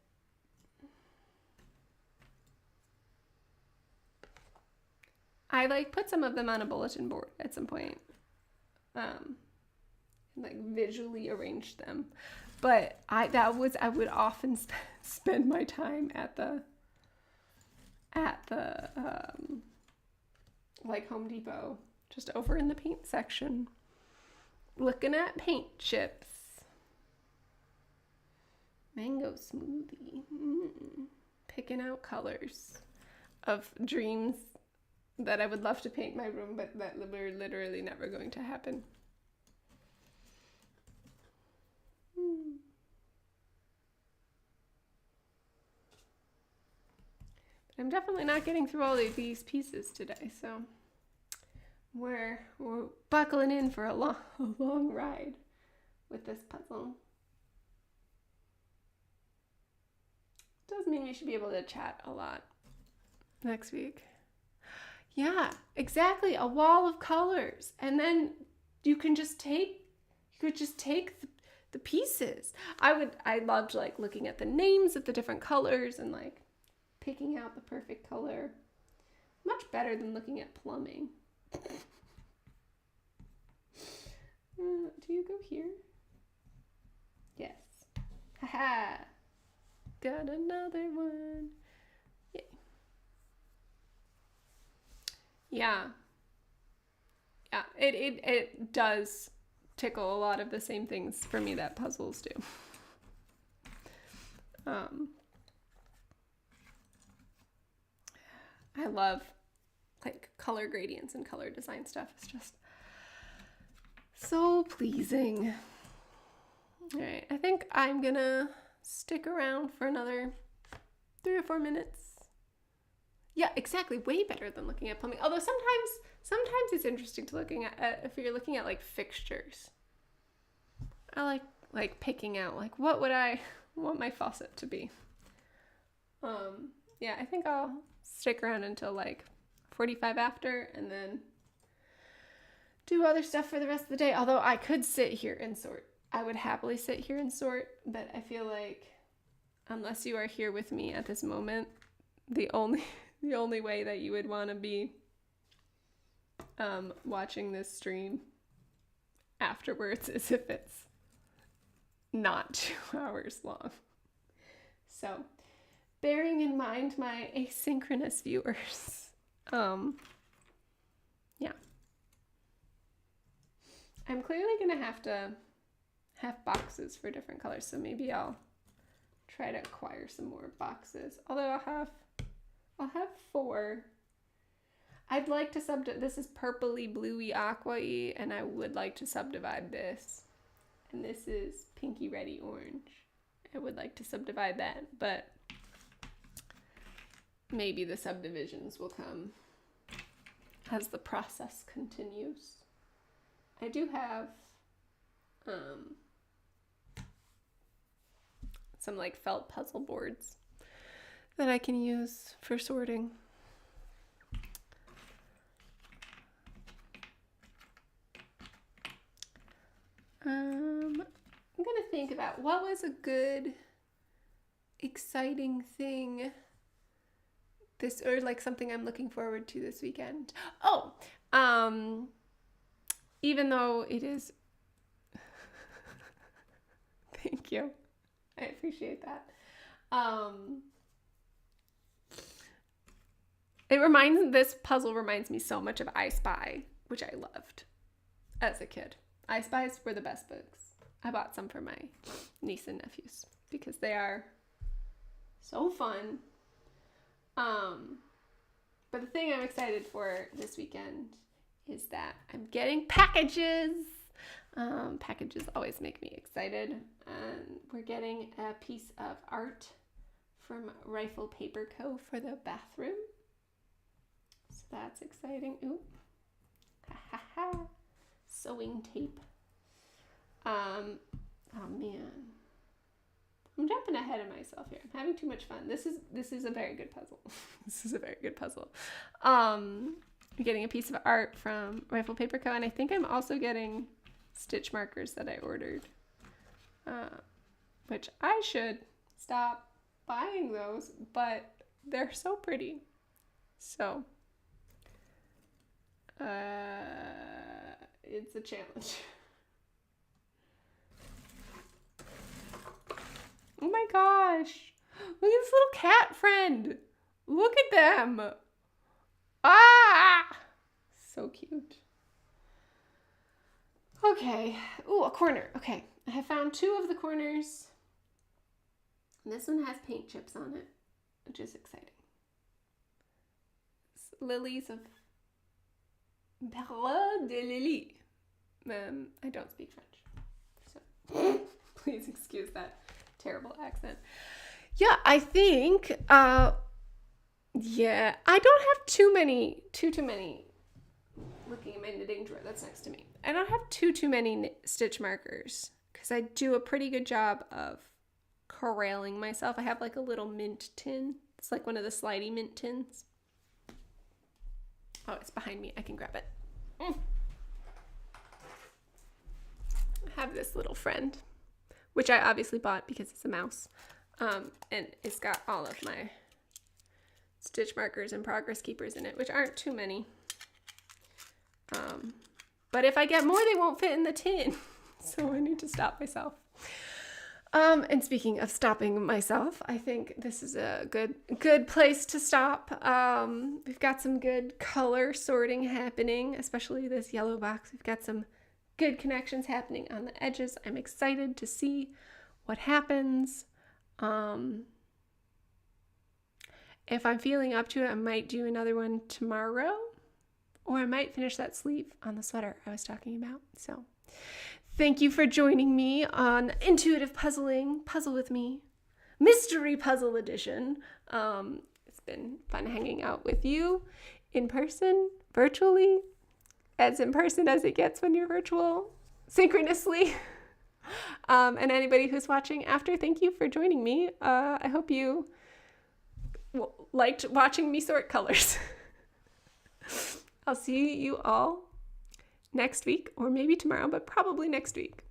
Speaker 1: I like put some of them on a bulletin board at some point. And like visually arranged them. But I would often spend my time at the like Home Depot, just over in the paint section, looking at paint chips. Mango smoothie. Picking out colors of dreams that I would love to paint my room, but that were literally never going to happen. But I'm definitely not getting through all of these pieces today, so we're buckling in for a long ride with this puzzle. Does mean we should be able to chat a lot next week. Yeah, exactly. A wall of colors, and then you could just take the pieces. I loved like looking at the names of the different colors and like picking out the perfect color. Much better than looking at plumbing. Do you go here? Yes. Haha. Got another one. Yay. Yeah. Yeah, it does tickle a lot of the same things for me that puzzles do. I love like color gradients and color design stuff. It's just so pleasing. All right, I think I'm gonna stick around for another 3 or 4 minutes. Yeah, exactly. Way better than looking at plumbing. Although sometimes it's interesting to looking at if you're looking at like fixtures. I like picking out like what would I want my faucet to be. Yeah, I think I'll stick around until like 45 after and then do other stuff for the rest of the day. Although I could sit here and sort. I would happily sit here and sort, but I feel like unless you are here with me at this moment, the only way that you would want to be watching this stream afterwards is if it's not 2 hours long. So, bearing in mind my asynchronous viewers, yeah. I'm clearly going to have boxes for different colors, so maybe I'll try to acquire some more boxes. Although I'll have 4. I'd like to this is purpley, bluey, aqua-y, and I would like to subdivide this. And this is pinky, reddy, orange. I would like to subdivide that, but maybe the subdivisions will come as the process continues. I do have some like felt puzzle boards that I can use for sorting. I'm gonna think about what was a good exciting thing this, or like something I'm looking forward to this weekend. Oh, even though it is, thank you. I appreciate that. This puzzle reminds me so much of I Spy, which I loved as a kid. I Spies were the best books. I bought some for my niece and nephews because they are so fun. But the thing I'm excited for this weekend is that I'm getting packages. Packages always make me excited. And we're getting a piece of art from Rifle Paper Co. for the bathroom. So that's exciting. Ooh. Ha ha ha. Sewing tape. Oh man. I'm jumping ahead of myself here. I'm having too much fun. This is a very good puzzle. This is a very good puzzle. I'm getting a piece of art from Rifle Paper Co. And I think I'm also getting stitch markers that I ordered. Which I should stop buying those, but they're so pretty. So it's a challenge. Oh my gosh. Look at this little cat friend. Look at them. Ah! So cute. Okay. Ooh, a corner. Okay. I have found 2 of the corners. And this one has paint chips on it, which is exciting. It's lilies of Perle de Lily. I don't speak French, so please excuse that terrible accent. Yeah, I think, I don't have too many, looking at my knitting drawer that's next to me. I don't have too many stitch markers because I do a pretty good job of corralling myself. I have like a little mint tin. It's like one of the slidey mint tins. Oh, it's behind me. I can grab it. I have this little friend, which I obviously bought because it's a mouse. And it's got all of my stitch markers and progress keepers in it, which aren't too many. But if I get more, they won't fit in the tin. So I need to stop myself. And speaking of stopping myself, I think this is a good place to stop. We've got some good color sorting happening, especially this yellow box. We've got some good connections happening on the edges. I'm excited to see what happens. If I'm feeling up to it, I might do another one tomorrow, or I might finish that sleeve on the sweater I was talking about. So thank you for joining me on Intuitive Puzzling, Puzzle with Me, Mystery Puzzle Edition. It's been fun hanging out with you in person, virtually, as in person as it gets when you're virtual, synchronously. And anybody who's watching after, thank you for joining me. I hope you liked watching me sort colors. I'll see you all next week, or maybe tomorrow, but probably next week.